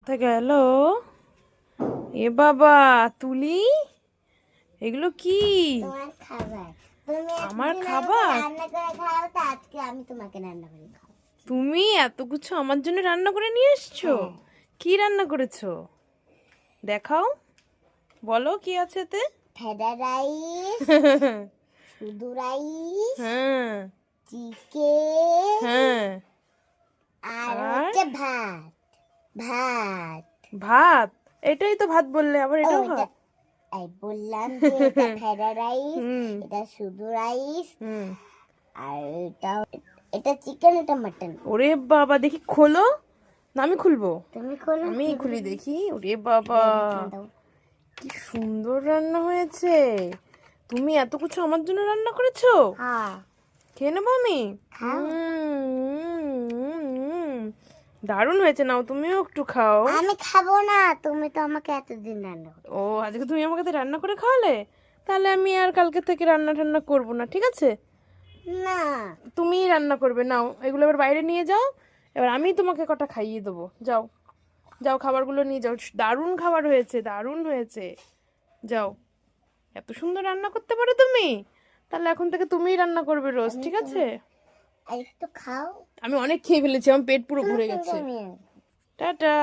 কোথায় গেল? এ বাবা, তুলি, এগুলো কি? তোমার খাবার। তুমি আমার একদিন খাবার? আমাকে রান্না করে খাও, তো আজকে আমি তোমাকে রান্না করে খাও। তুমি এত কিছু আমার জন্য রান্না করে নিয়ে এসছো? হ্যাঁ। কি রান্না করেছো? দেখাও, বলো কি আছে এতে? ফেডা রাইস, শুধু রাইস, হ্যাঁ চিকেন, হ্যাঁ। আর আর হচ্ছে ভাত। ভাত। ভাত? এটাই তো ভাত বললে, আবার ও এটাও এটা ভাত? এই বললাম যে এটা ফেডা রাইস, হুম এটা শুধু রাইস, হুম। আর এটা চিকেন, এটা মাটন। ওরে বাবা, দেখি খোলো না, আমি খুলবো। তুমি খোলো। আমি খুলি দেখি। ওরে বাবা, দাও। কি সুন্দর রান্না হয়েছে! তুমি এত কিছু আমার জন্য রান্না করেছো? হ্যাঁ। খেয়ে নেবো আমি? খাও। দারুণ হয়েছে, নাও তুমিও একটু খাও। আমি খাবো না, তুমি তো আমাকে এতদিন রান্না করো। ও, আজকে তুমি আমাকে তো রান্না করে খাওয়ালে, তাহলে আমি আর কালকে থেকে রান্না টান্না করবো না, ঠিক আছে? না। তুমিই রান্না করবে, নাও এগুলো এবার বাইরে নিয়ে যাও। এবার আমি তোমাকে কটা খাইয়ে দেবো, যাও। যাও, খাবারগুলো নিয়ে যাও। দারুণ খাবার হয়েছে, দারুণ হয়েছে। যাও। এত সুন্দর রান্না করতে পারো তুমি, তাহলে এখন থেকে তুমিই রান্না করবে রোজ, ঠিক আছে? আর একটু খাও। আমি অনেক খেয়ে ফেলেছি, আমার পেট পুরো ভরে গেছে। তুমি টাটা।